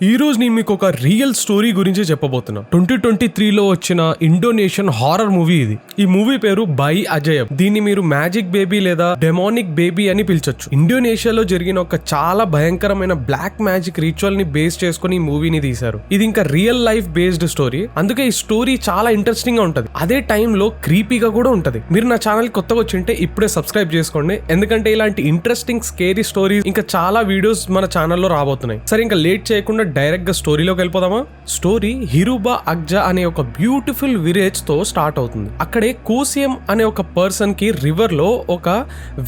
ఈ రోజు నేను మీకు ఒక రియల్ స్టోరీ గురించి చెప్పబోతున్నా. 2023లో వచ్చిన ఇండోనేషియన్ హారర్ మూవీ ఇది. ఈ మూవీ పేరు బై అజయబ్. దీన్ని మీరు మ్యాజిక్ బేబీ లేదా డెమోనిక్ బేబీ అని పిలిచొచ్చు. ఇండోనేషియాలో జరిగిన ఒక చాలా భయంకరమైన బ్లాక్ మ్యాజిక్ రిచువల్ ని బేస్ చేసుకుని ఈ మూవీని తీశారు. ఇది ఇంకా రియల్ లైఫ్ బేస్డ్ స్టోరీ, అందుకే ఈ స్టోరీ చాలా ఇంట్రెస్టింగ్ గా ఉంటది, అదే టైంలో క్రీపీగా కూడా ఉంటది. మీరు నా ఛానల్ కొత్తగా వచ్చింటే ఇప్పుడే సబ్స్క్రైబ్ చేసుకోండి, ఎందుకంటే ఇలాంటి ఇంట్రెస్టింగ్ స్కేరీ స్టోరీస్ ఇంకా చాలా వీడియోస్ మన ఛానల్లో రాబోతున్నాయి. సరే, ఇంకా లేట్ చేయకుండా డైరెక్ట్ గా స్టోరీలోకి వెళ్ళిపోదామా. స్టోరీ హిరుబా అగ్జా అనే ఒక బ్యూటిఫుల్ విలేజ్ తో స్టార్ట్ అవుతుంది. అక్కడే కోసియం అనే ఒక పర్సన్ కి రివర్ లో ఒక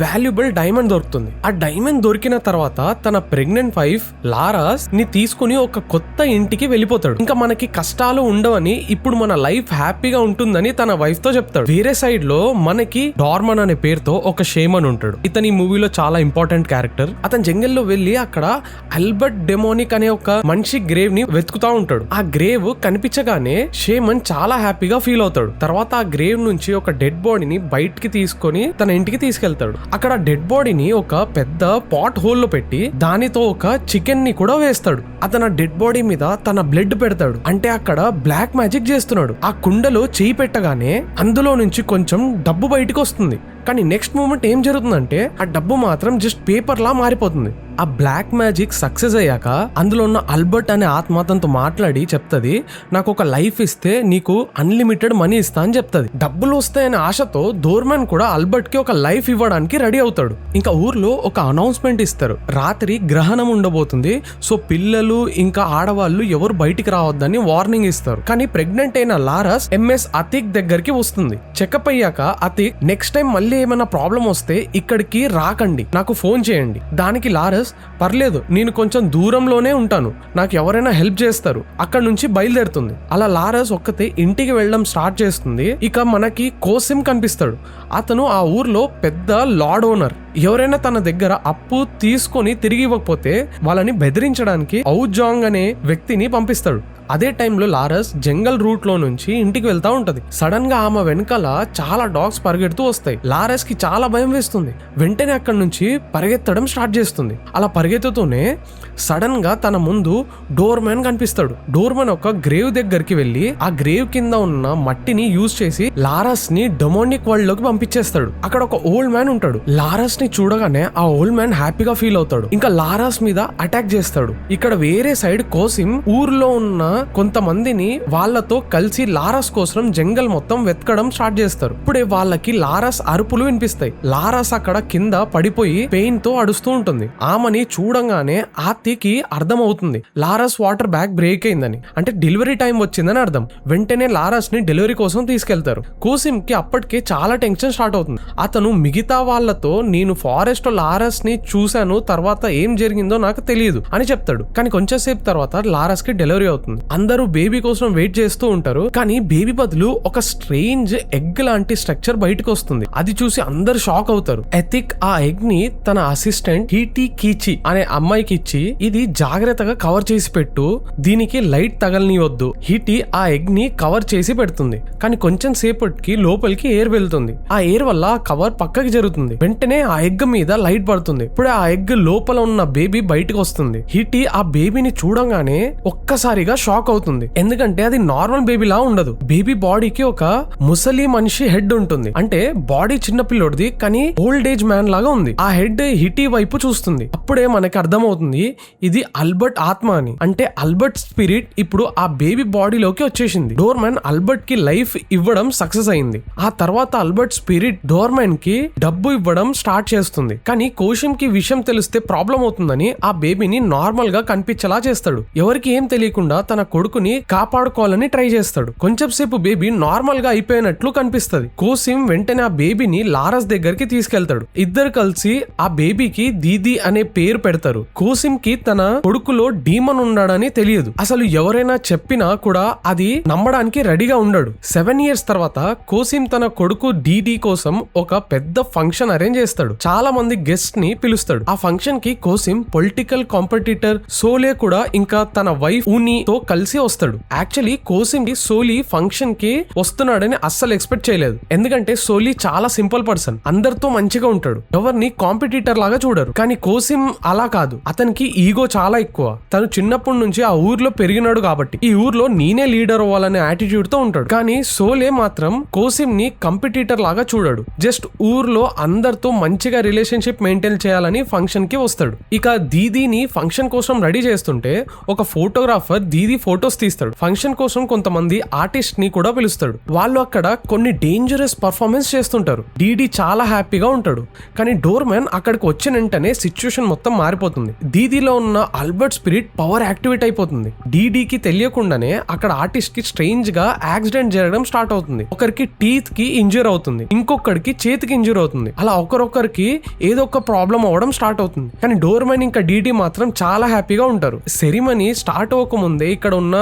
వాల్యుబుల్ డైమండ్ దొరుకుతుంది. ఆ డైమండ్ దొరికిన తర్వాత తన ప్రెగ్నెంట్ వైఫ్ లారాస్ ని తీసుకుని ఒక కొత్త ఇంటికి వెళ్ళిపోతాడు. ఇంకా మనకి కష్టాలు ఉండవని, ఇప్పుడు మన లైఫ్ హ్యాపీగా ఉంటుందని తన వైఫ్ తో చెప్తాడు. వేరే సైడ్ లో మనకి డార్మన్ అనే పేరుతో ఒక షేమన్ ఉంటాడు. ఇతని మూవీలో చాలా ఇంపార్టెంట్ క్యారెక్టర్. అతను జంగల్లో వెళ్లి అక్కడ ఆల్బర్ట్ డెమోనిక్ అనే ఒక మనిషి గ్రేవ్ ని వెతుకుతా ఉంటాడు. ఆ గ్రేవ్ కనిపించగానే షేమన్ చాలా హ్యాపీగా ఫీల్ అవుతాడు. తర్వాత ఆ గ్రేవ్ నుంచి ఒక డెడ్ బాడీని బయటికి తీసుకొని తన ఇంటికి తీసుకెళ్తాడు. అక్కడ డెడ్ బాడీని ఒక పెద్ద పాట్ హోల్ లో పెట్టి దానితో ఒక చికెన్ ని కూడా వేస్తాడు. అతను డెడ్ బాడీ మీద తన బ్లడ్ పెడతాడు, అంటే అక్కడ బ్లాక్ మ్యాజిక్ చేస్తున్నాడు. ఆ కుండలో చేయి పెట్టగానే అందులో నుంచి కొంచెం డబ్బు బయటకు వస్తుంది. కానీ నెక్స్ట్ మూమెంట్ ఏం జరుగుతుందంటే ఆ డబ్బు మాత్రం జస్ట్ పేపర్ లా మారిపోతుంది. ఆ బ్లాక్ మ్యాజిక్ సక్సెస్ అయ్యాక అందులో ఉన్న ఆల్బర్ట్ అనే ఆత్మ తనతో మాట్లాడి చెప్తుంది, నాకు ఒక లైఫ్ ఇస్తే నీకు అన్లిమిటెడ్ మనీ ఇస్తా అని చెప్తుంది. డబ్బులు వస్తాయనే ఆశతో డోర్మన్ కూడా ఆల్బర్ట్ కి ఒక లైఫ్ ఇవ్వడానికి రెడీ అవుతాడు. ఇంకా ఊర్లో ఒక అనౌన్స్మెంట్ ఇస్తారు, రాత్రి గ్రహణం ఉండబోతుంది, సో పిల్లలు ఇంకా ఆడవాళ్ళు ఎవరు బయటికి రావద్దని వార్నింగ్ ఇస్తారు. కానీ ప్రెగ్నెంట్ అయిన లారస్ ఎంఎస్ అతిక్ దగ్గరికి వస్తుంది. చెకప్ అయ్యాక అతిక్, నెక్స్ట్ టైం మళ్ళీ ఏమైనా ప్రాబ్లం వస్తే ఇక్కడికి రాకండి, నాకు ఫోన్ చేయండి. దానికి లారస్, పర్లేదు నేను కొంచెం దూరంలోనే ఉంటాను, నాకు ఎవరైనా హెల్ప్ చేస్తారు, అక్కడ నుంచి బయలుదేరుతుంది. అలా లారస్ ఒక్కతే ఇంటికి వెళ్ళడం స్టార్ట్ చేస్తుంది. ఇక మనకి కోసిం కనిపిస్తాడు. అతను ఆ ఊర్లో పెద్ద లార్డ్ ఓనర్. ఎవరైనా తన దగ్గర అప్పు తీసుకొని తిరిగి ఇవ్వకపోతే వాళ్ళని బెదిరించడానికి ఔజాంగ్ అనే వ్యక్తిని పంపిస్తాడు. అదే టైంలో లారస్ జంగల్ రూట్ లో నుంచి ఇంటికి వెళ్తా ఉంటది. సడన్ గా ఆమె వెనకాల చాలా డాగ్స్ పరిగెడుతూ వస్తాయి. లారస్ కి చాలా భయం వేస్తుంది. వెంటనే అక్కడి నుంచి పరిగెత్తడం స్టార్ట్ చేస్తుంది. అలా పరిగెత్తుతూనే సడన్ గా తన ముందు డోర్మన్ కనిపిస్తాడు. డోర్మన్ ఒక గ్రేవ్ దగ్గరికి వెళ్లి ఆ గ్రేవ్ కింద ఉన్న మట్టిని యూజ్ చేసి లారస్ ని డెమోనిక్ వరల్డ్ లోకి పంపించేస్తాడు. అక్కడ ఒక ఓల్డ్ మ్యాన్ ఉంటాడు. లారస్ ని చూడగానే ఆ ఓల్డ్ మ్యాన్ హ్యాపీగా ఫీల్ అవుతాడు. ఇంకా లారస్ మీద అటాక్ చేస్తాడు. ఇక్కడ వేరే సైడ్ కోసిం ఊర్లో ఉన్న కొంతమందిని వాళ్ళతో కలిసి లారస్ కోసం జంగల్ మొత్తం వెతకడం స్టార్ట్ చేస్తారు. ఇప్పుడే వాళ్ళకి లారస్ అరుపులు వినిపిస్తాయి. లారస్ అక్కడ కింద పడిపోయి పెయిన్ తో అడుస్తూ ఉంటుంది. ఆమెని చూడంగానే ఆతికి అర్థం అవుతుంది లారస్ వాటర్ బ్యాగ్ బ్రేక్ అయిందని, అంటే డెలివరీ టైం వచ్చిందని అర్థం. వెంటనే లారస్ ని డెలివరీ కోసం తీసుకెళ్తారు. కోసిం కి అప్పటికే చాలా టెన్షన్ స్టార్ట్ అవుతుంది. అతను మిగతా వాళ్ళతో, నేను ఫారెస్ట్ లో లారస్ ని చూశాను, తర్వాత ఏం జరిగిందో నాకు తెలియదు అని చెప్తాడు. కానీ కొంచెం సేపు తర్వాత లారస్ కి డెలివరీ అవుతుంది. అందరూ బేబీ కోసం వెయిట్ చేస్తూ ఉంటారు. కానీ బేబీ బదులు ఒక స్ట్రేంజ్ ఎగ్ లాంటి స్ట్రక్చర్ బయటకు వస్తుంది. అది చూసి అందరు షాక్ అవుతారు. ఎథిక్ ఆ ఎగ్ ని తన అసిస్టెంట్ హీటీ కీచి అనే అమ్మాయికి ఇచ్చి, ఇది జాగ్రత్తగా కవర్ చేసి పెట్టు, దీనికి లైట్ తగలనివద్దు. హీటీ ఆ ఎగ్ ని కవర్ చేసి పెడుతుంది. కానీ కొంచెం సేపటికి లోపలికి ఎయిర్ వెళ్తుంది. ఆ ఎయిర్ వల్ల కవర్ పక్కకి జరుగుతుంది. వెంటనే ఆ ఎగ్ మీద లైట్ పడుతుంది. ఇప్పుడు ఆ ఎగ్ లోపల ఉన్న బేబీ బయటకు వస్తుంది. హీటీ ఆ బేబీని చూడంగానే ఒక్కసారిగా షాక్ అవుతుంది. ఎందుకంటే అది నార్మల్ బేబీ లా ఉండదు. బేబీ బాడీకి ఒక ముసలి మనిషి హెడ్ ఉంటుంది. అంటే బాడీ చిన్న పిల్లోడిది, కానీ ఓల్డ్ ఏజ్ మ్యాన్ లాగా ఉంది. ఆ హెడ్ హిటీ వైపు చూస్తుంది. అప్పుడే మనకి అర్థమవుతుంది ఇది ఆల్బర్ట్ ఆత్మ అని. అంటే ఆల్బర్ట్ స్పిరిట్ ఇప్పుడు ఆ బేబీ బాడీలోకి వచ్చేసింది. డోర్మన్ ఆల్బర్ట్ కి లైఫ్ ఇవ్వడం సక్సెస్ అయింది. ఆ తర్వాత ఆల్బర్ట్ స్పిరిట్ డోర్మన్ కి డబ్బు ఇవ్వడం స్టార్ట్ చేస్తుంది. కానీ కోషం కి విషయం తెలిస్తే ప్రాబ్లం అవుతుందని ఆ బేబీని నార్మల్ గా కనిపించేలా చేస్తాడు. ఎవరికి ఏం తెలియకుండా తన కొడుకుని కాపాడుకోవాలని ట్రై చేస్తాడు. కొంచెం సేపు బేబీ నార్మల్ గా అయిపోయినట్లు కనిపిస్తుంది. కోసిం వెంటనే ఆ బేబీని లారస్ దగ్గరికి తీసుకెళ్తాడు. ఇద్దరు కలిసి ఆ బేబీకి దీది అనే పేరు పెడతారు. కోసిం కి తన కొడుకులో డీమన్ ఉన్నాడని తెలియదు. అసలు ఎవరైనా చెప్పినా కూడా అది నమ్మడానికి రెడీగా ఉండడు. 7 years తర్వాత కోసిం తన కొడుకు డీడీ కోసం ఒక పెద్ద ఫంక్షన్ అరేంజ్ చేస్తాడు. చాలా మంది గెస్ట్ ని పిలుస్తాడు. ఆ ఫంక్షన్ కి కోసిం పొలిటికల్ కాంపిటీటర్ సోలే కూడా ఇంకా తన వైఫ్ ఊనితో కలిసి వస్తాడు. యాక్చువల్లీ కోసిమ్ కి సోలీ ఫంక్షన్ కి వస్తున్నాడని అస్సలు ఎక్స్పెక్ట్ చేయలేదు. ఎందుకంటే సోలీ చాలా సింపుల్ పర్సన్, అందరితో మంచిగా ఉంటాడు, ఎవరిని కాంపిటీటర్ లాగా చూడరు. కానీ కోసిమ్ అలా కాదు, అతనికి ఈగో చాలా ఎక్కువ. తను చిన్నప్పటి నుంచి ఆ ఊర్లో పెరిగినాడు కాబట్టి ఈ ఊర్లో నేనే లీడర్ అవ్వాలనే యాటిట్యూడ్ తో ఉంటాడు. కానీ సోలే మాత్రం కోసిమ్ ని కాంపిటీటర్ లాగా చూడడు. జస్ట్ ఊర్లో అందరితో మంచిగా రిలేషన్షిప్ మెయింటైన్ చేయాలని ఫంక్షన్ కి వస్తాడు. ఇక దీదీని ఫంక్షన్ కోసం రెడీ చేస్తుంటే ఒక ఫోటోగ్రాఫర్ దీదీ ఫొటోస్ తీస్తాడు. ఫంక్షన్ కోసం కొంతమంది ఆర్టిస్ట్ ని కూడా పిలుస్తాడు. వాళ్ళు అక్కడ కొన్ని డేంజరస్ పర్ఫార్మెన్స్ చేస్తుంటారు. డీడీ చాలా హ్యాపీగా ఉంటాడు. కానీ డోర్ మ్యాన్ అక్కడికి వచ్చిన వెంటనే సిచ్యుయేషన్ మొత్తం మారిపోతుంది. దీదీలో ఉన్న ఆల్బర్ట్ స్పిరిట్ పవర్ యాక్టివేట్ అయిపోతుంది. డీడీకి తెలియకుండానే అక్కడ ఆర్టిస్ట్ కి స్ట్రేంజ్ గా యాక్సిడెంట్ జరగడం స్టార్ట్ అవుతుంది. ఒకరికి టీత్ కి ఇంజూర్ అవుతుంది, ఇంకొకరికి చేతికి ఇంజూర్ అవుతుంది. అలా ఒకరొకరికి ఏదో ఒక ప్రాబ్లం అవ్వడం స్టార్ట్ అవుతుంది. కానీ డోర్ మ్యాన్ ఇంకా డీడీ మాత్రం చాలా హ్యాపీగా ఉంటారు. సెరిమనీ స్టార్ట్ అవ్వకముందే ఇక్కడ ఉన్న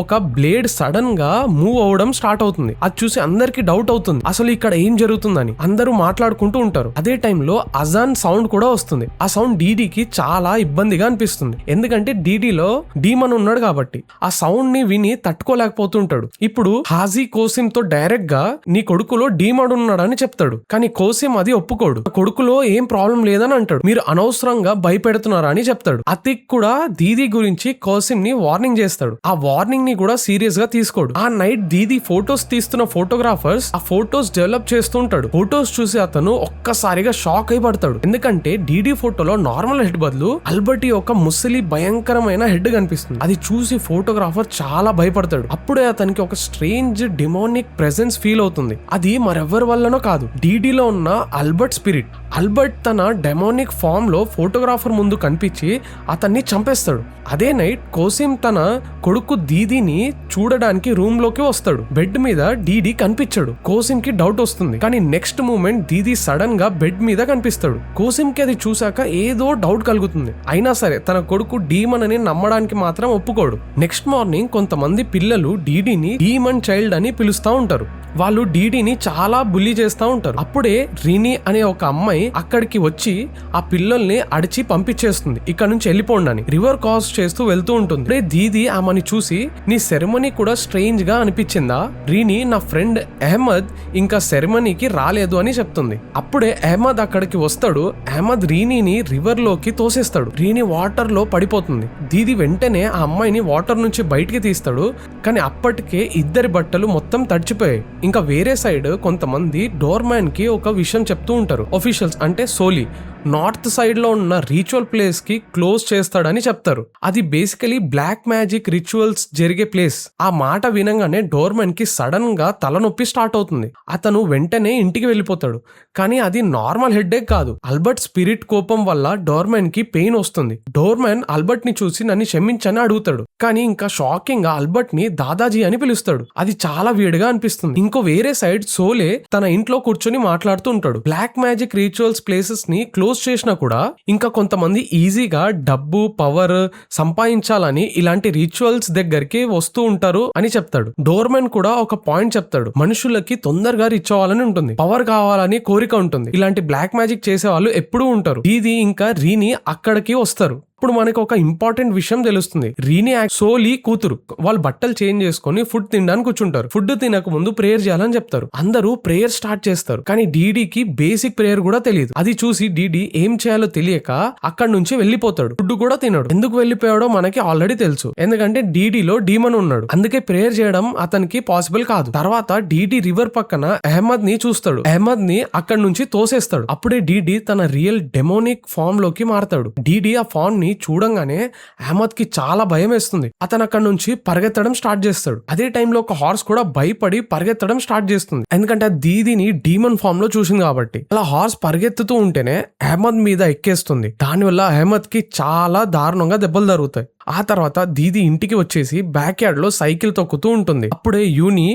ఒక బ్లేడ్ సడన్ గా మూవ్ అవడం స్టార్ట్ అవుతుంది. అది చూసి అందరికి డౌట్ అవుతుంది, అసలు ఇక్కడ ఏం జరుగుతుందని. అందరూ మాట్లాడుకుంటూ ఉంటారు. అదే టైంలో అజాన్ సౌండ్ కూడా వస్తుంది. ఆ సౌండ్ డీడీకి చాలా ఇబ్బందిగా అనిపిస్తుంది. ఎందుకంటే డీడీలో డీమన్ ఉన్నాడు కాబట్టి ఆ సౌండ్ ని విని తట్టుకోలేకపోతుంటాడు. ఇప్పుడు హాజీ కోసిమ్ తో డైరెక్ట్ గా నీ కొడుకులో డీమన్ ఉన్నాడని చెప్తాడు. కానీ కోసిమ్ అది ఒప్పుకోడు. కొడుకులో ఏం ప్రాబ్లం లేదని అంటాడు. మీరు అనవసరంగా భయపెడుతున్నారా అని చెప్తాడు. అతిక్ కూడా దీదీ గురించి కోసిమ్ ని వార్నింగ్ చేస్తాడు. ఆ వార్నింగ్ ని కూడా సీరియస్ గా తీసుకోడు. ఆ నైట్ దీదీ ఫొటోస్ తీస్తున్న ఫోటోగ్రాఫర్స్ ఆ ఫొటోస్ డెవలప్ చేస్తుంటాడు. ఫొటోస్ చూసి అతను ఒక్కసారిగా షాక్ అయి పడతాడు. ఎందుకంటే డీడీ ఫోటోలో నార్మల్ హెడ్ బదులు ఆల్బర్ట్ ఒక ముసలి భయంకరమైన హెడ్ కనిపిస్తుంది. అది చూసి ఫోటోగ్రాఫర్ చాలా భయపడతాడు. అప్పుడే అతనికి ఒక స్ట్రేంజ్ డిమోనిక్ ప్రెజెన్స్ ఫీల్ అవుతుంది. అది మరెవరి వల్లనో కాదు, డీడీలో ఉన్న ఆల్బర్ట్ స్పిరిట్. ఆల్బర్ట్ తన డెమోనిక్ ఫామ్ లో ఫోటోగ్రాఫర్ ముందు కనిపించి అతన్ని చంపేస్తాడు. అదే నైట్ కోసిమ్ తన కొడుకు దీదీని చూడడానికి రూమ్ లోకి వస్తాడు. బెడ్ మీద డీడీ కనిపించాడు. కోసిమ్ కి డౌట్ వస్తుంది. కానీ నెక్స్ట్ మూమెంట్ దీదీ సడన్ గా బెడ్ మీద కనిపిస్తాడు. కోసిమ్ కి అది చూసాక ఏదో డౌట్ కలుగుతుంది. అయినా సరే తన కొడుకు డీమన్ అని నమ్మడానికి మాత్రం ఒప్పుకోడు. నెక్స్ట్ మార్నింగ్ కొంతమంది పిల్లలు డీడీని డీమన్ చైల్డ్ అని పిలుస్తా ఉంటారు. వాళ్ళు డీడీని చాలా బుల్లీ చేస్తా ఉంటారు. అప్పుడే రినీ అనే ఒక అమ్మాయి అక్కడికి వచ్చి ఆ పిల్లల్ని అడిచి పంపించేస్తుంది, ఇక్కడ నుంచి వెళ్ళిపోండి అని. రివర్ క్రాస్ చేస్తూ వెళ్తూ ఉంటుంది. అప్పుడే దీదీ ఆమెని చూసి, నీ సెరమనీ కూడా స్ట్రేంజ్ గా అనిపించిందా? రీనీ నా ఫ్రెండ్ అహ్మద్ ఇంకా సెరమనీకి రాలేదు అని చెప్తుంది. అప్పుడే అహ్మద్ అక్కడికి వస్తాడు. అహ్మద్ రీనీని రివర్ లోకి తోసేస్తాడు. రీనీ వాటర్ లో పడిపోతుంది. దీదీ వెంటనే ఆ అమ్మాయిని వాటర్ నుంచి బయటికి తీస్తాడు. కానీ అప్పటికే ఇద్దరి బట్టలు మొత్తం తడిచిపోయాయి. ఇంకా వేరే సైడ్ కొంతమంది డోర్ మ్యాన్ కి ఒక విషయం చెప్తూ ఉంటారు. ఆఫీషియల్స్ అంటే సోలీ నార్త్ సైడ్ లో ఉన్న రిచువల్ ప్లేస్ కి క్లోజ్ చేస్తాడని చెప్తారు. అది బేసికలీ బ్లాక్ మ్యాజిక్ రిచువల్స్ జరిగే ప్లేస్. ఆ మాట వినంగానే డోర్ మ్యాన్ కి సడన్ గా తలనొప్పి స్టార్ట్ అవుతుంది. అతను వెంటనే ఇంటికి వెళ్ళిపోతాడు. కానీ అది నార్మల్ హెడ్ఏక్ కాదు. ఆల్బర్ట్ స్పిరిట్ కోపం వల్ల డోర్ మ్యాన్ కి పెయిన్ వస్తుంది. డోర్ మ్యాన్ ఆల్బర్ట్ ని చూసి నన్ను క్షమించని అడుగుతాడు. కానీ ఇంకా షాకింగ్ గా ఆల్బర్ట్ ని దాదాజీ అని పిలుస్తాడు. అది చాలా వేడిగా అనిపిస్తుంది. ఇంకో వేరే సైడ్ సోలే తన ఇంట్లో కూర్చొని మాట్లాడుతూ ఉంటాడు. బ్లాక్ మ్యాజిక్ రిచువల్స్ ప్లేసెస్ ని క్లోజ్ చేసినా కూడా ఇంకా కొంతమంది ఈజీగా డబ్బు పవర్ సంపాదించాలని ఇలాంటి రిచువల్స్ దగ్గరికి వస్తూ ఉంటారు అని చెప్తాడు. డోర్మెన్ కూడా ఒక పాయింట్ చెప్తాడు. మనుషులకి తొందరగా రిచ్ అవ్వాలని ఉంటుంది, పవర్ కావాలని కోరిక ఉంటుంది. ఇలాంటి బ్లాక్ మ్యాజిక్ చేసే వాళ్ళు ఎప్పుడూ ఉంటారు. ఇది ఇంకా రీని అక్కడికి వస్తారు. ఇప్పుడు మనకు ఒక ఇంపార్టెంట్ విషయం తెలుస్తుంది. రీని సోలీ కూతురు. వాళ్ళు బట్టలు చేంజ్ చేసుకుని ఫుడ్ తినడానికి కూర్చుంటారు. ఫుడ్ తినక ముందు ప్రేయర్ చేయాలని చెప్తారు. అందరూ ప్రేయర్ స్టార్ట్ చేస్తారు. కానీ డీడీకి బేసిక్ ప్రేయర్ కూడా తెలియదు. అది చూసి డీడీ ఏం చేయాలో తెలియక అక్కడి నుంచి వెళ్లిపోతాడు. ఫుడ్ కూడా తినడు. ఎందుకు వెళ్లిపోయాడో మనకి ఆల్రెడీ తెలుసు. ఎందుకంటే డీడీలో డీమన్ ఉన్నాడు. అందుకే ప్రేయర్ చేయడం అతనికి పాసిబుల్ కాదు. తర్వాత డీడీ రివర్ పక్కన అహ్మద్ ని చూస్తాడు. అహ్మద్ ని అక్కడి నుంచి తోసేస్తాడు. అప్పుడే డీడీ తన రియల్ డెమోనిక్ ఫామ్ లోకి మారతాడు. డీడీ ఆ ఫామ్ ని చూడంగానే అహ్మద్ కి చాలా భయం వేస్తుంది. అతను అక్కడి నుంచి పరిగెత్తడం స్టార్ట్ చేస్తాడు. అదే టైంలో ఒక హార్స్ కూడా భయపడి పరిగెత్తడం స్టార్ట్ చేస్తుంది. ఎందుకంటే దీదీని డీమన్ ఫామ్ లో చూసింది కాబట్టి. అలా హార్స్ పరిగెత్తుతూ ఉంటేనే అహ్మద్ మీద ఎక్కేస్తుంది. దానివల్ల అహ్మద్ కి చాలా దారుణంగా దెబ్బలు జరుగుతాయి. ఆ తర్వాత దీదీ ఇంటికి వచ్చేసి బ్యాక్ యార్డ్ లో సైకిల్ తొక్కుతూ ఉంటుంది. అప్పుడే యూని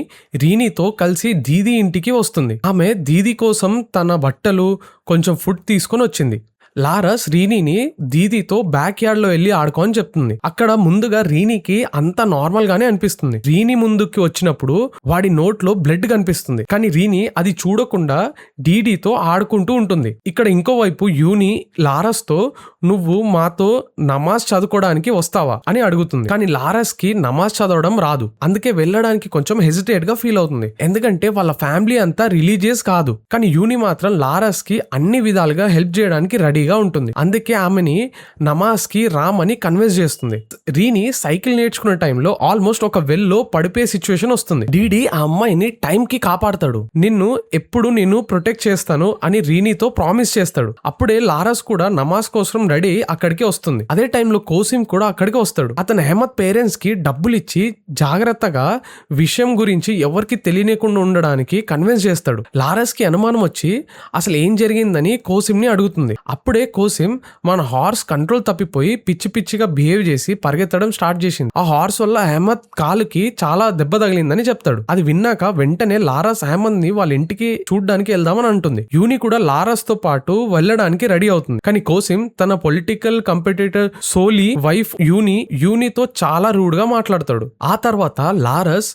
రీనీతో కలిసి దీదీ ఇంటికి వస్తుంది. ఆమె దీదీ కోసం తన బట్టలు కొంచెం ఫుడ్ తీసుకొని వచ్చింది. లారస్ రీనీని దీదీతో బ్యాక్ యార్డ్ లో వెళ్ళి ఆడుకో అని చెప్తుంది. అక్కడ ముందుగా రీనీకి అంత నార్మల్ గానే అనిపిస్తుంది. రీనీ ముందుకి వచ్చినప్పుడు వాడి నోట్లో బ్లడ్ కనిపిస్తుంది. కానీ రీనీ అది చూడకుండా డీడీతో ఆడుకుంటూ ఉంటుంది. ఇక్కడ ఇంకోవైపు యూని లారస్ తో నువ్వు మాతో నమాజ్ చదువుకోవడానికి వస్తావా అని అడుగుతుంది. కానీ లారస్ కి నమాజ్ చదవడం రాదు. అందుకే వెళ్ళడానికి కొంచెం హెజిటేట్ గా ఫీల్ అవుతుంది. ఎందుకంటే వాళ్ళ ఫ్యామిలీ అంతా రిలీజియస్ కాదు. కానీ యూని మాత్రం లారస్ కి అన్ని విధాలుగా హెల్ప్ చేయడానికి రెడీగా ఉంటుంది. అందుకే ఆమెని నమాజ్ కి రామని కన్విన్స్ చేస్తుంది. రీని సైకిల్ నేర్చుకునే టైంలో ఆల్మోస్ట్ ఒక వెల్లో పడిపోయే సిచ్యువేషన్ వస్తుంది. డీడీ ఆ అమ్మాయిని టైం కి కాపాడతాడు. నిన్ను ప్రొటెక్ట్ చేస్తాను అని రీనీతో ప్రామిస్ చేస్తాడు. అప్పుడే లారస్ కూడా నమాజ్ కోసం రెడీ అక్కడికి వస్తుంది. అదే టైంలో కోసిం కూడా అక్కడికి వస్తాడు. అతను అహ్మద్ పేరెంట్స్ కి డబ్బులు ఇచ్చి జాగ్రత్తగా విషయం గురించి ఎవరికి తెలియకుండా ఉండడానికి కన్విన్స్ చేస్తాడు. లారస్ కి అనుమానం వచ్చి అసలు ఏం జరిగిందని కోసిం ని అడుగుతుంది. అప్పుడే కోసిం మన హార్స్ కంట్రోల్ తప్పిపోయి పిచ్చి పిచ్చిగా బిహేవ్ చేసి పరిగెత్తడం స్టార్ట్ చేసింది. ఆ హార్స్ వల్ల అహ్మద్ కాలుకి చాలా దెబ్బ తగిలిందని చెప్తాడు. అది విన్నాక వెంటనే లారస్ అహ్మద్ ని వాళ్ళ ఇంటికి చూడ్డానికి వెళ్దామని అంటుంది. యూని కూడా లారస్ తో పాటు వెళ్ళడానికి రెడీ అవుతుంది. కానీ కోసిం తన పొలిటికల్ కంపిటీటర్ సోలీ వైఫ్ యూనితో చాలా రూడ్ గా మాట్లాడతాడు. ఆ తర్వాత లారస్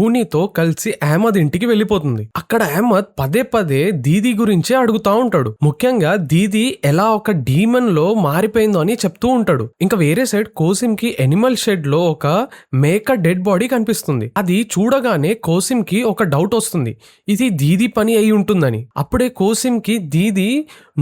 ఊనితో కలిసి అహ్మద్ ఇంటికి వెళ్ళిపోతుంది. అక్కడ అహ్మద్ పదే పదే దీదీ గురించే అడుగుతా ఉంటాడు. ముఖ్యంగా దీదీ ఎలా ఒక డీమన్ లో మారిపోయిందో అని చెప్తూ ఉంటాడు. ఇంకా వేరే సైడ్ కోసిం కి ఎనిమల్ షెడ్ లో ఒక మేక డెడ్ బాడీ కనిపిస్తుంది. అది చూడగానే కోసిం కి ఒక డౌట్ వస్తుంది, ఇది దీదీ పని అయి ఉంటుందని. అప్పుడే కోసిం కి దీదీ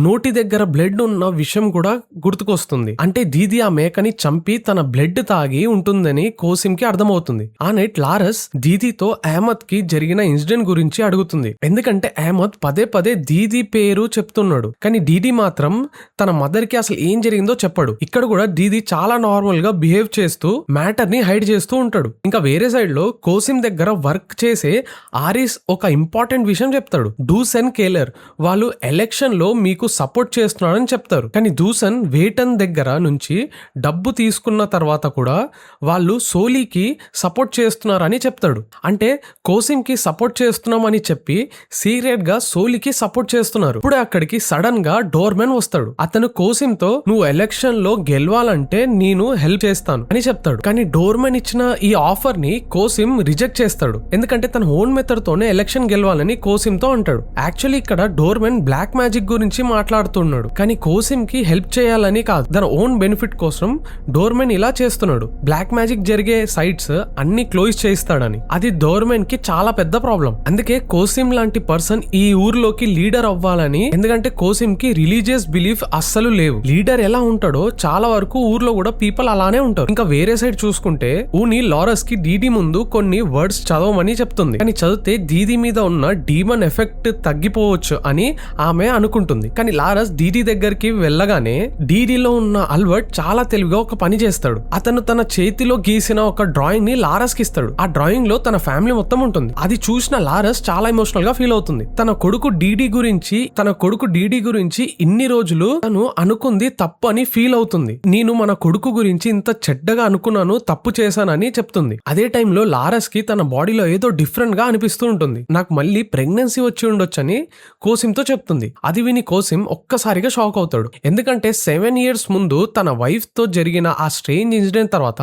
నోటి దగ్గర బ్లడ్ ఉన్న విషయం కూడా గుర్తుకొస్తుంది. అంటే దీదీ ఆ మేకని చంపి తన బ్లడ్ తాగి ఉంటుందని కోసిం కి అర్థమవుతుంది. ఆ నైట్ లారస్ దీదీతో అహ్మద్ కి జరిగిన ఇన్సిడెంట్ గురించి అడుగుతుంది. ఎందుకంటే అహ్మద్ పదే పదే దీదీ పేరు చెప్తున్నాడు. కానీ దీదీ మాత్రం తన మదర్ కి అసలు ఏం జరిగిందో చెప్పాడు. ఇక్కడ కూడా దీదీ చాలా నార్మల్ గా బిహేవ్ చేస్తూ మ్యాటర్ ని హైడ్ చేస్తూ ఉంటాడు. ఇంకా వేరే సైడ్ లో కోసిం దగ్గర వర్క్ చేసే ఆరిస్ ఒక ఇంపార్టెంట్ విషయం చెప్తాడు. డూసన్ కేలర్ వాళ్ళు ఎలక్షన్ లో మీకు సపోర్ట్ చేస్తున్నారని చెప్తారు. కానీ దూసన్ వేటన్ దగ్గర నుంచి డబ్బు తీసుకున్న తర్వాత కూడా వాళ్ళు సోలీకి సపోర్ట్ చేస్తున్నారని చెప్తాడు. అంటే కోసిం కి సపోర్ట్ చేస్తున్నామని చెప్పి సీక్రెట్ గా సోలీకి సపోర్ట్ చేస్తున్నారు. ఇప్పుడు అక్కడికి సడన్ గా డోర్మెన్ వస్తాడు. అతను కోసిం తో నువ్వు ఎలక్షన్ లో గెలవాలంటే నేను హెల్ప్ చేస్తాను అని చెప్తాడు. కానీ డోర్మెన్ ఇచ్చిన ఈ ఆఫర్ ని కోసిం రిజెక్ట్ చేస్తాడు. ఎందుకంటే తన ఓన్ మెథడ్ తోనే ఎలక్షన్ గెలవాలని కోసిం తో అంటాడు. యాక్చువల్లీ ఇక్కడ డోర్మెన్ బ్లాక్ మ్యాజిక్ గురించి మాట్లాడుతున్నాడు. కానీ కోసిం కి హెల్ప్ చేయాలని కాదు, తన ఓన్ బెనిఫిట్ కోసం డోర్మెన్ ఇలా చేస్తున్నాడు. బ్లాక్ మ్యాజిక్ జరిగే సైట్స్ అన్ని క్లోజ్ చేయిస్తాడని. అది డోర్మెన్ కి చాలా పెద్ద ప్రాబ్లం. అందుకే కోసిం లాంటి పర్సన్ ఈ ఊర్లోకి లీడర్ అవ్వాలని, ఎందుకంటే కోసిం కి రిలీజియస్ బిలీఫ్ అస్సలు లేవు. లీడర్ ఎలా ఉంటాడో చాలా వరకు ఊర్లో కూడా పీపుల్ అలానే ఉంటారు. ఇంకా వేరే సైడ్ చూసుకుంటే ఊని లారస్ కి డీడీ ముందు కొన్ని వర్డ్స్ చదవమని చెప్తుంది. కానీ చదివితే దీదీ మీద ఉన్న డీమన్ ఎఫెక్ట్ తగ్గిపోవచ్చు అని ఆమె అనుకుంటుంది. కానీ లారస్ డీడీ దగ్గరికి వెళ్ళగానే డీడీలో ఉన్న అల్బర్ట్ చాలా తెలివిగా ఒక పని చేస్తాడు. అతను తన చేతిలో గీసిన ఒక డ్రాయింగ్ ని లారస్ కి ఇస్తాడు. ఆ డ్రాయింగ్ లో తన ఫ్యామిలీ మొత్తం ఉంటుంది. అది చూసిన లారస్ చాలా ఎమోషనల్ గా ఫీల్ అవుతుంది. తన కొడుకు డీడీ గురించి ఇన్ని రోజులు తను అనుకుంది తప్పు అని ఫీల్ అవుతుంది. నేను మన కొడుకు గురించి ఇంత చెడ్డగా అనుకున్నాను, తప్పు చేశానని చెప్తుంది. అదే టైంలో లారస్ కి తన బాడీలో ఏదో డిఫరెంట్ గా అనిపిస్తూ ఉంటుంది. నాకు మళ్ళీ ప్రెగ్నెన్సీ వచ్చి ఉండొచ్చని కోసిం తో చెప్తుంది. అది విని కోసిం ఒక్కసారిగా షాక్ అవుతాడు. ఎందుకంటే 7 years ముందు తన వైఫ్ తో జరిగిన ఆ స్ట్రేంజ్ ఇన్సిడెంట్ తర్వాత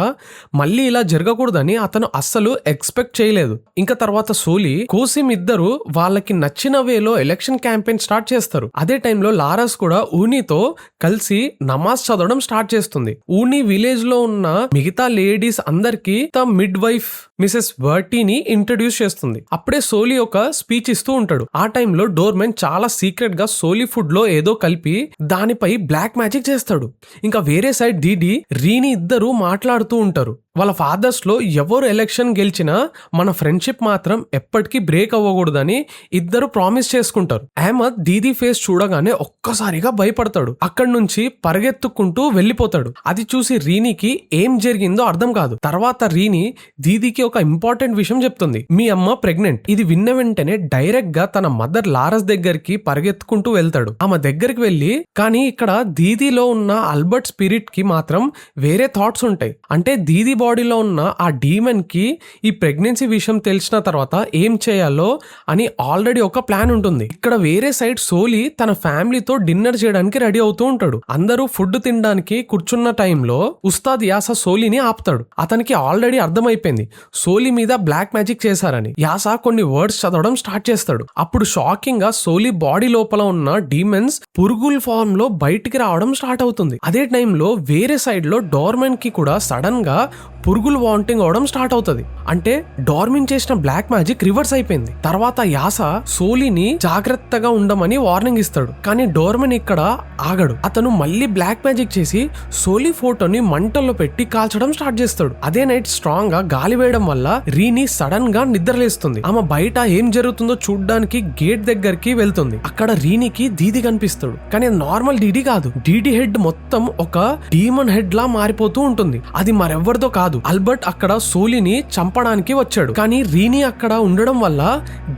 మళ్ళీ ఇలా జరగకూడదని అతను అస్సలు ఎక్స్పెక్ట్ చేయలేదు. ఇంకా తర్వాత సోలీ కోసిం ఇద్దరు వాళ్ళకి నచ్చిన వేలో ఎలక్షన్ క్యాంపెయిన్ స్టార్ట్ చేస్తారు. అదే టైంలో లారస్ కూడా ఊనితో కలిసి నమాజ్ చదవడం స్టార్ట్ చేస్తుంది. ఊని విలేజ్ లో ఉన్న మిగతా లేడీస్ అందరికి తమ మిడ్ వైఫ్ మిసెస్ వర్టీని ఇంట్రడ్యూస్ చేస్తుంది. అప్పుడే సోలీ ఒక స్పీచ్ ఇస్తూ ఉంటాడు. ఆ టైంలో డోర్మెన్ చాలా సీక్రెట్ గా సోలీ ఫుడ్ లో ఏదో కలిపి దానిపై బ్లాక్ మ్యాజిక్ చేస్తాడు. ఇంకా వేరే సైడ్ డీడీ రీని ఇద్దరు మాట్లాడుతూ ఉంటారు. వాళ్ళ ఫాదర్స్ లో ఎవరు ఎలక్షన్ గెలిచినా మన ఫ్రెండ్షిప్ మాత్రం ఎప్పటికీ బ్రేక్ అవ్వకూడదని ఇద్దరు ప్రామిస్ చేసుకుంటారు. అహ్మద్ దీదీ ఫేస్ చూడగానే ఒక్కసారిగా భయపడతాడు. అక్కడి నుంచి పరిగెత్తుకుంటూ వెళ్ళిపోతాడు. అది చూసి రీనికి ఏం జరిగిందో అర్థం కాదు. తర్వాత రీని దీదీకి ఒక ఇంపార్టెంట్ విషయం చెప్తుంది. మీ అమ్మ ప్రెగ్నెంట్. ఇది విన్న వెంటనే డైరెక్ట్ గా తన మదర్ లారస్ దగ్గరికి పరిగెత్తుకుంటూ వెళ్తాడు. ఆమె దగ్గరికి వెళ్ళి, కానీ ఇక్కడ దీదీలో ఉన్న అల్బర్ట్ స్పిరిట్ కి మాత్రం వేరే థాట్స్ ఉంటాయి. అంటే దీదీ బాడీలో ఉన్న ఆ డీమన్ కి ఈ ప్రెగ్నెన్సీ విషయం తెలిసిన తర్వాత ఏం చేయాలో అని ఆల్రెడీ ఒక ప్లాన్ ఉంటుంది. ఇక్కడ వేరే సైడ్ సోలీ తన ఫ్యామిలీతో డిన్నర్ చేయడానికి రెడీ అవుతూ ఉంటాడు. అందరూ ఫుడ్ తినడానికి కూర్చున్న టైంలో ఉస్తాద్ యాస సోలీని ఆపుతాడు. అతనికి ఆల్రెడీ అర్థమైపోయింది సోలీ మీద బ్లాక్ మ్యాజిక్ చేశారని. యాస కొన్ని వర్డ్స్ చదవడం స్టార్ట్ చేస్తాడు. అప్పుడు షాకింగ్ గా సోలీ బాడీ లోపల ఉన్న డీమన్స్ పురుగుల ఫార్మ్ లో బయటికి రావడం స్టార్ట్ అవుతుంది. అదే టైంలో వేరే సైడ్ లో డోర్మెన్ కి కూడా సడన్ గా పురుగులు వాంటింగ్ అవడం స్టార్ట్ అవుతుంది. అంటే డార్మిన్ చేసిన బ్లాక్ మ్యాజిక్ రివర్స్ అయిపోయింది. తర్వాత యాస సోలీని జాగ్రత్తగా ఉండమని వార్నింగ్ ఇస్తాడు. కానీ డోర్మెన్ ఇక్కడ ఆగడు. అతను మళ్ళీ బ్లాక్ మ్యాజిక్ చేసి సోలీ ఫోటోని మంటల్లో పెట్టి కాల్చడం స్టార్ట్ చేస్తాడు. అదే నైట్ స్ట్రాంగ్ గా గాలి వేయడం వల్ల రీని సడన్ గా నిద్రలేస్తుంది. ఆమె బయట ఏం జరుగుతుందో చూడ్డానికి గేట్ దగ్గరికి వెళ్తుంది. అక్కడ రీనికి దీది కనిపిస్తాడు. కానీ నార్మల్ డీడీ కాదు. డీడీ హెడ్ మొత్తం ఒక డీమన్ హెడ్ లా మారిపోతూ ఉంటుంది. అది మరెవరిదో కాదు, ఆల్బర్ట్ అక్కడ సోలీని చంపడానికి వచ్చాడు. కానీ రీని అక్కడ ఉండడం వల్ల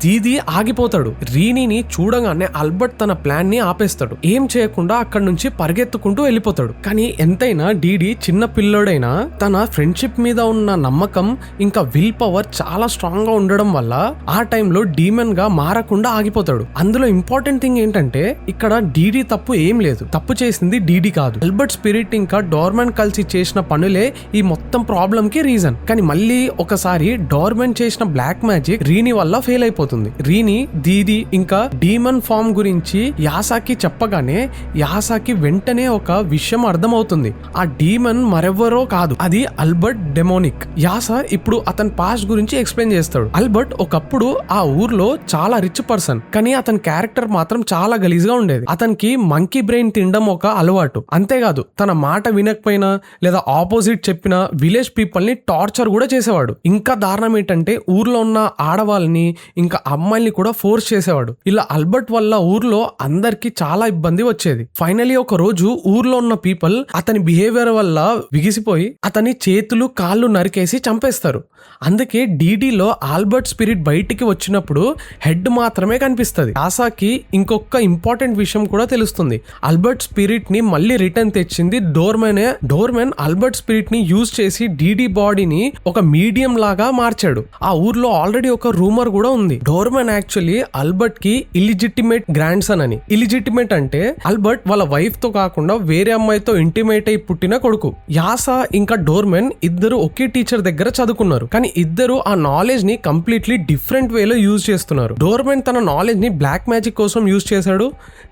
దీది ఆగిపోతాడు. రీనిని చూడగానే ఆల్బర్ట్ తన ప్లాన్ ని ఆపేస్తాడు. ఏం చేయకుండా అక్కడ నుంచి పరిగెత్తుకుంటూ వెళ్ళిపోతాడు. కానీ ఎంతైనా డీడీ చిన్న పిల్లోడైనా తన ఫ్రెండ్షిప్ మీద ఉన్న నమ్మకం ఇంకా విల్ పవర్ చాలా స్ట్రాంగ్ గా ఉండడం వల్ల ఆ టైంలో డీమన్ గా మారకుండా ఆగిపోతాడు. అందులో ఇంపార్టెంట్ థింగ్ ఏంటంటే ఇక్కడ డీడీ తప్పు ఏం లేదు. తప్పు చేసింది డీడీ కాదు, ఆల్బర్ట్ స్పిరిట్ ఇంకా డోర్మెన్ కలిసి చేసిన పనులే ఈ మొత్తం ప్రాబ్లం కి రీజన్. కానీ మళ్ళీ ఒకసారి డోర్మెన్ చేసిన బ్లాక్ మ్యాజిక్ రీని వల్ల ఫెయిల్ అయిపోతుంది. రీని దీది ఇంకా డీమన్ ఫామ్ గురించి యాసాకి చెప్పగానే యాసాకి వెంటనే ఒక విషయం అర్థమవుతుంది. ఆ డీమన్ మరెవరో కాదు, అది ఆల్బర్ట్ డెమోనిక్. యాస ఇప్పుడు అతని పాస్ట్ గురించి ఎక్స్ప్లెయిన్ చేస్తాడు. ఆల్బర్ట్ ఒకప్పుడు ఆ ఊర్లో చాలా రిచ్ పర్సన్, కానీ అతని క్యారెక్టర్ మాత్రం చాలా గలీజ్ గా ఉండేది. అతనికి మంకీ బ్రెయిన్ తినడం ఒక అలవాటు. అంతేకాదు తన మాట వినకపోయినా లేదా ఆపోజిట్ చెప్పిన విలేజ్ పీపుల్ ని టార్చర్ కూడా చేసేవాడు. ఇంకా దారుణం ఏంటంటే ఊర్లో ఉన్న ఆడవాళ్ళని ఇంకా అమ్మాయిల్ని కూడా ఫోర్స్ చేసేవాడు. ఇలా ఆల్బర్ట్ వల్ల ఊర్లో అందరికి చాలా ఇబ్బంది వచ్చేది. ఫైనలీ ఒక రోజు ఊర్లో ఉన్న పీపుల్ అతని బిహేవియర్ వల్ల విగిసిపోయి అతని చేతులు కాళ్ళు నరికేసి చంపేస్తారు. అందుకే డీడీలో ఆల్బర్ట్ స్పిరిట్ బయటికి వచ్చినప్పుడు హెడ్ మాత్రమే కనిపిస్తుంది. ఆసాకి ఇంకొక ఇంపార్టెంట్ విషయం కూడా తెలుస్తుంది. ఆల్బర్ట్ స్పిరిట్ ని మళ్ళీ రిటర్న్ తెచ్చింది డోర్మెనే. డోర్మెన్ ఆల్బర్ట్ స్పిరిట్ ని యూజ్ చేసి డీడీ బాడీని ఒక మీడియం లాగా మార్చాడు. ఆ ఊర్లో ఆల్రెడీ ఒక రూమర్ కూడా ఉంది. డోర్మెన్ యాక్చువల్లీ ఆల్బర్ట్ కి ఇలిజిటిమేట్ గ్రాండ్ సన్ అని. ఇలిజిటిమేట్ అంటే ఆల్బర్ట్ వాళ్ళ వైఫ్ తో కాకుండా వేరే అమ్మాయితో ఇంటిమేట్ అయి పుట్టిన కొడుకు. యాస ఇంకా డోర్మెన్ ఇద్దరు ఒకే టీచర్ దగ్గర చదువుకున్నారు. కానీ ఇద్దరు ఆ నాలెడ్జ్ ని కంప్లీట్లీ డిఫరెంట్ వేలో యూజ్ చేస్తున్నారు. డోర్మెన్ తన నాలెడ్జ్ ని బ్లాక్ మ్యాజిక్ కోసం యూజ్ చేశాడు,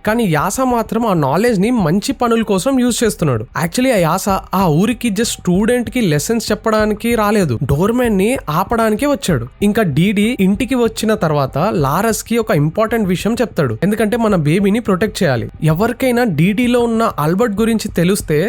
కానీ యాస మాత్రం ఆ నాలెడ్జ్ ని మంచి పనుల కోసం యూజ్ చేస్తున్నాడు. యాక్చువల్లీ ఆ యాస ఆ ఊరికి జస్ట్ స్టూడెంట్ కి లెసన్స్ చెప్పడానికి రాలేదు, డోర్మెన్ ని ఆపడానికి వచ్చాడు. ఇంకా డీడీ ఇంటికి వచ్చిన తర్వాత లారస్ కి ఒక ఇంపార్టెంట్ విషయం చెప్తాడు. ఎందుకంటే మన బేబీని ప్రొటెక్ట్ చేయాలి. ఎవరికైనా డీడీలో ఉన్న ఆల్బర్ట్ గురించి తెలిస్తే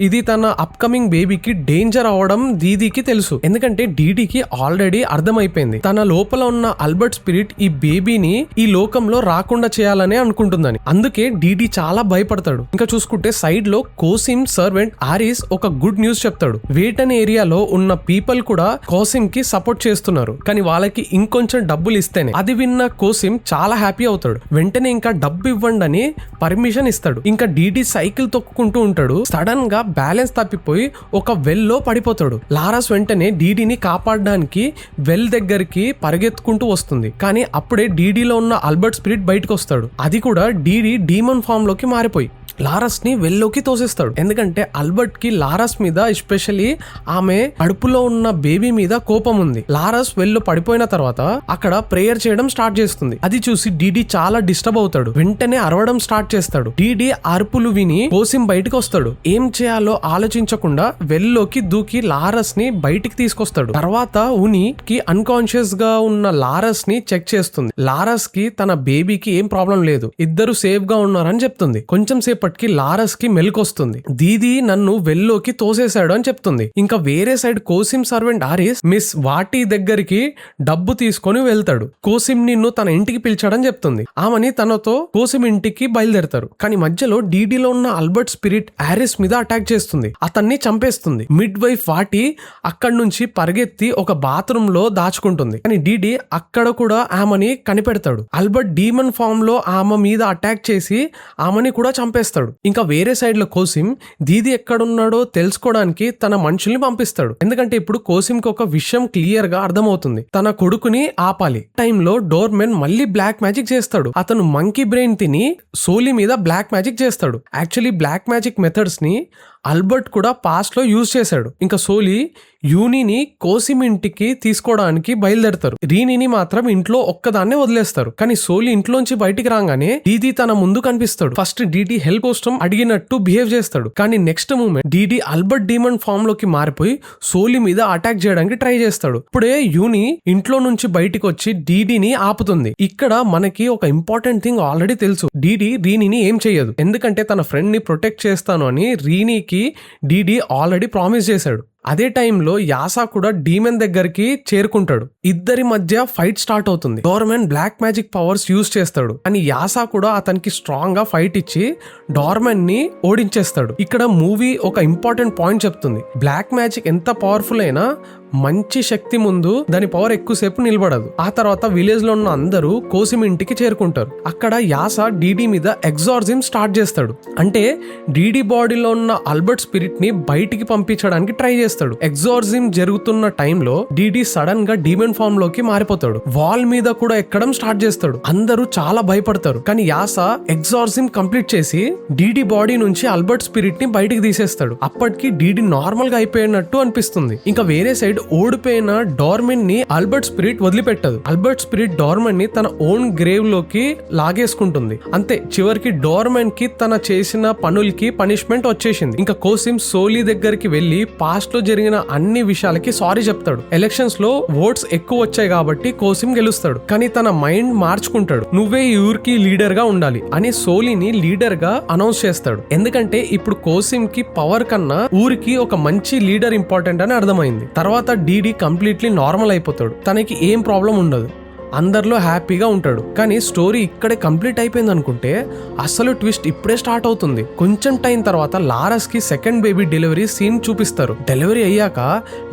ఇది తన అప్కమింగ్ బేబీకి డేంజర్ అవడం దీదీకి తెలుసు. ఎందుకంటే డీడీకి ఆల్రెడీ అర్థమైపోయింది తన లోపల ఉన్న ఆల్బర్ట్ స్పిరిట్ ఈ బేబీని ఈ లోకంలో రాకుండా చేయాలనే అనుకుంటుందని. అందుకే డీడీ చాలా భయపడతాడు. ఇంకా చూసుకుంటే సైడ్ లో కోసిమ్ సర్వెంట్ ఆరిస్ ఒక గుడ్ న్యూస్ చెప్తాడు. వేటన్ ఏరియాలో ఉన్న పీపుల్ కూడా కోసిమ్ కి సపోర్ట్ చేస్తున్నారు, కానీ వాళ్ళకి ఇంకొంచెం డబ్బులు ఇస్తేనే. అది విన్న కోసిమ్ చాలా హ్యాపీ అవుతాడు. వెంటనే ఇంకా డబ్బు ఇవ్వండి అని పర్మిషన్ ఇస్తాడు. ఇంకా డీడీ సైకిల్ తొక్కుకుంటూ ఉంటాడు. సడన్ గా బ్యాలెన్స్ తప్పిపోయి ఒక వెల్ లో పడిపోతాడు. లారస్ వెంటనే డీడీని కాపాడడానికి వెల్ దగ్గరికి పరిగెత్తుకుంటూ వస్తుంది. కానీ అప్పుడే డీడీలో ఉన్న ఆల్బర్ట్ స్పిరిట్ బయటకు వస్తాడు. అది కూడా డీడీ డీమన్ ఫామ్ లోకి మారిపోయి లారస్ ని వెల్లోకి తోసేస్తాడు. ఎందుకంటే ఆల్బర్ట్ కి లారస్ మీద ఎస్పెషల్లీ ఆమె కడుపులో ఉన్న బేబీ మీద కోపం ఉంది. లారస్ వెల్లో పడిపోయిన తర్వాత అక్కడ ప్రేయర్ చేయడం స్టార్ట్ చేస్తుంది. అది చూసి డీడీ చాలా డిస్టర్బ్ అవుతాడు. వెంటనే అరవడం స్టార్ట్ చేస్తాడు. డీడీ అరుపులు విని కోసిమ్ బయటకు వస్తాడు. ఏం చేయాలో ఆలోచించకుండా వెల్లోకి దూకి లారస్ ని బయటికి తీసుకొస్తాడు. తర్వాత ఉనికి అన్కాన్షియస్ గా ఉన్న లారస్ ని చెక్ చేస్తుంది. లారస్ కి తన బేబీకి ఏం ప్రాబ్లం లేదు, ఇద్దరు సేఫ్ గా ఉన్నారని చెప్తుంది. కొంచెం సేపు లారస్ కి మెలకొస్తుంది. దీది నన్ను వెల్లోకి తోసేశాడు అని చెప్తుంది. ఇంకా వేరే సైడ్ కోసిమ్ సర్వెంట్ ఆరిస్ మిస్ వాటి దగ్గరికి డబ్బు తీసుకొని వెళ్తాడు. కోసిమ్ నిన్ను తన ఇంటికి పిలిచాడని చెప్తుంది. ఆమెని తనతో కోసిమ్ ఇంటికి బయలుదేరతారు. కానీ మధ్యలో డీడీలో ఉన్న ఆల్బర్ట్ స్పిరిట్ ఆరిస్ మీద అటాక్ చేస్తుంది. అతన్ని చంపేస్తుంది. మిడ్ వైఫ్ వాటి అక్కడి నుంచి పరిగెత్తి ఒక బాత్రూమ్ లో దాచుకుంటుంది. కానీ డీడీ అక్కడ కూడా ఆమెని కనిపెడతాడు. ఆల్బర్ట్ డీమన్ ఫామ్ లో ఆమె మీద అటాక్ చేసి ఆమెని కూడా చంపేస్తాడు. చంపేస్తాడు. ఇంకా వేరే సైడ్ లో కోసిం దీది ఎక్కడున్నాడో తెలుసుకోవడానికి తన మనుషుల్ని పంపిస్తాడు. ఎందుకంటే ఇప్పుడు కోసిం కి ఒక విషయం క్లియర్ గా అర్థమవుతుంది, తన కొడుకుని ఆపాలి. టైంలో డోర్మెన్ మళ్ళీ బ్లాక్ మ్యాజిక్ చేస్తాడు. అతను మంకీ బ్రెయిన్ తిని సోలీ మీద బ్లాక్ మ్యాజిక్ చేస్తాడు. యాక్చువల్లీ బ్లాక్ మ్యాజిక్ మెథడ్స్ ని ఆల్బర్ట్ కూడా పాస్ట్ లో యూజ్ చేశాడు. ఇంకా సోలీ యూనిని కోసిం ఇంటికి తీసుకోవడానికి బయలుదేరతారు. రీనిని మాత్రం ఇంట్లో ఒక్కదాన్నే వదిలేస్తారు. కానీ సోలీ ఇంట్లోంచి బయటికి రాగానే డీడీ తన ముందు కనిపిస్తాడు. ఫస్ట్ డీడీ హెల్ప్ కోసం అడిగినట్టు బిహేవ్ చేస్తాడు. కానీ next moment DD Albert demon form లోకి మారిపోయి సోలీ మీద అటాక్ చేయడానికి ట్రై చేస్తాడు. ఇప్పుడే యూని ఇంట్లో నుంచి బయటికి వచ్చి డీడీని ఆపుతుంది. ఇక్కడ మనకి ఒక ఇంపార్టెంట్ థింగ్ ఆల్రెడీ తెలుసు, డీడీ రీనిని ఏం చెయ్యదు. ఎందుకంటే తన ఫ్రెండ్ ని ప్రొటెక్ట్ చేస్తాను అని రీనికి డీడీ ఆల్రెడీ ప్రామిస్ చేశాడు. అదే టైంలో యాసా కూడా డీమన్ దగ్గరికి చేరుకుంటాడు. ఇద్దరి మధ్య ఫైట్ స్టార్ట్ అవుతుంది. డోర్మెన్ బ్లాక్ మ్యాజిక్ పవర్స్ యూజ్ చేస్తాడు, కానీ యాసా కూడా అతనికి స్ట్రాంగ్ గా ఫైట్ ఇచ్చి డోర్మెన్ ని ఓడించేస్తాడు. ఇక్కడ మూవీ ఒక ఇంపార్టెంట్ పాయింట్ చెప్తుంది, బ్లాక్ మ్యాజిక్ ఎంత పవర్ఫుల్ అయినా మంచి శక్తి ముందు దాని పవర్ ఎక్కువసేపు నిలబడదు. ఆ తర్వాత విలేజ్ లో ఉన్న అందరూ కోసిం ఇంటికి చేరుకుంటారు. అక్కడ యాసా డీడీ మీద ఎగ్జార్జిమ్ స్టార్ట్ చేస్తాడు. అంటే డీడీ బాడీలో ఉన్న ఆల్బర్ట్ స్పిరిట్ ని బయటికి పంపించడానికి ట్రై చేస్తాడు. ఎగ్జార్జిమ్ జరుగుతున్న టైంలో డీడీ సడన్ గా డీమన్ ఫామ్ లోకి మారిపోతాడు. వాల్ మీద కూడా ఎక్కడం స్టార్ట్ చేస్తాడు. అందరూ చాలా భయపడతారు. కానీ యాసా ఎగ్జార్జిమ్ కంప్లీట్ చేసి డీడీ బాడీ నుంచి ఆల్బర్ట్ స్పిరిట్ ని బయటికి తీసేస్తాడు. అప్పటికి డీడీ నార్మల్ గా అయిపోయినట్టు అనిపిస్తుంది. ఇంకా వేరే సైడ్ ఓడిపోయిన డోర్మెన్ ని ఆల్బర్ట్ స్పిరిట్ వదిలిపెట్టదు. ఆల్బర్ట్ స్పిరిట్ డోర్మెన్ ని తన ఓన్ గ్రేవ్ లోకి లాగేసుకుంటుంది. అంతే, చివరికి డోర్మెన్ కి తన చేసిన పనులకి పనిష్మెంట్ వచ్చేసింది. ఇంకా కోసిం సోలీ దగ్గరికి వెళ్లి పాస్ట్ లో జరిగిన అన్ని విషయాలకి సారీ చెప్తాడు. ఎలక్షన్స్ లో ఓట్స్ ఎక్కువ వచ్చాయి కాబట్టి కోసిం గెలుస్తాడు. కానీ తన మైండ్ మార్చుకుంటాడు, నువ్వే ఈ ఊరికి లీడర్ గా ఉండాలి అని సోలీని లీడర్ గా అనౌన్స్ చేస్తాడు. ఎందుకంటే ఇప్పుడు కోసిం కి పవర్ కన్నా ఊరికి ఒక మంచి లీడర్ ఇంపార్టెంట్ అని అర్థమైంది. తర్వాత డీడీ కంప్లీట్లీ నార్మల్ అయిపోతాడు. తనకి ఏం ప్రాబ్లం ఉండదు, అందరిలో హ్యాపీగా ఉంటాడు. కానీ స్టోరీ ఇక్కడే కంప్లీట్ అయిపోయింది అనుకుంటే అసలు ట్విస్ట్ ఇప్పుడే స్టార్ట్ అవుతుంది. కొంచెం టైం తర్వాత లారస్ కి సెకండ్ బేబీ డెలివరీ సీన్ చూపిస్తారు. డెలివరీ అయ్యాక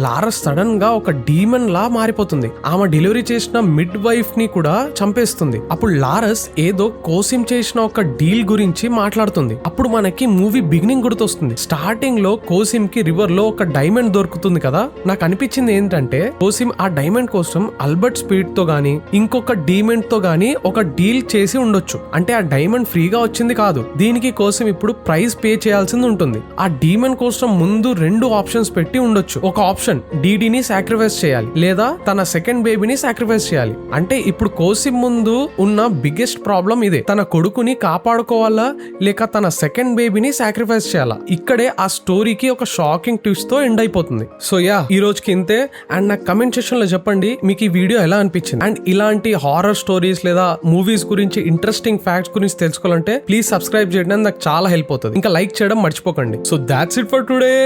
లారస్ సడన్ గా ఒక డీమన్ లా మారిపోతుంది. ఆమె డెలివరీ చేసిన మిడ్ వైఫ్ ని కూడా చంపేస్తుంది. అప్పుడు లారస్ ఏదో కోసిం చేసిన ఒక డీల్ గురించి మాట్లాడుతుంది. అప్పుడు మనకి మూవీ బిగినింగ్ గుర్తొస్తుంది. స్టార్టింగ్ లో కోసిం కి రివర్ లో ఒక డైమండ్ దొరుకుతుంది కదా. నాకు అనిపించింది ఏంటంటే కోసిం ఆ డైమండ్ కోసం ఆల్బర్ట్ స్పిరిట్ తో గానీ ఇంకొక డీమండ్ తో గానీ ఒక డీల్ చేసి ఉండొచ్చు. అంటే ఆ డైమండ్ ఫ్రీగా వచ్చింది కాదు, దీనికి కోసం ఇప్పుడు ప్రైస్ పే చేయాల్సింది ఉంటుంది. ఆ డీమండ్ కోసం ముందు 2 ఆప్షన్స్ పెట్టి ఉండొచ్చు. ఒక ఆప్షన్ డీడీని సాక్రిఫైస్ చేయాలి, లేదా తన సెకండ్ బేబీని సాక్రిఫైస్ చేయాలి. అంటే ఇప్పుడు కోసిం ముందు ఉన్న బిగ్గెస్ట్ ప్రాబ్లం ఇదే, తన కొడుకుని కాపాడుకోవాలా లేక తన సెకండ్ బేబీని సాక్రిఫైస్ చేయాలా. ఇక్కడే ఆ స్టోరీకి ఒక షాకింగ్ ట్విస్ట్ తో ఎండ్ అయిపోతుంది. సో యా, ఈ రోజుకి ఇంతే. అండ్ నాకు కమెంట్ సెక్షన్ లో చెప్పండి మీకు ఈ వీడియో ఎలా అనిపించింది. అండ్ ఇలాంటి హారర్ స్టోరీస్ లేదా మూవీస్ గురించి ఇంట్రెస్టింగ్ ఫ్యాక్ట్స్ గురించి తెలుసుకోవాలంటే ప్లీజ్ సబ్స్క్రైబ్ చేయడానికి నాకు చాలా హెల్ప్ అవుతుంది. ఇంకా లైక్ చేయడం మర్చిపోకండి. So that's it for today.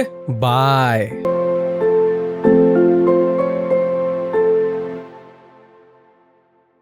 Bye.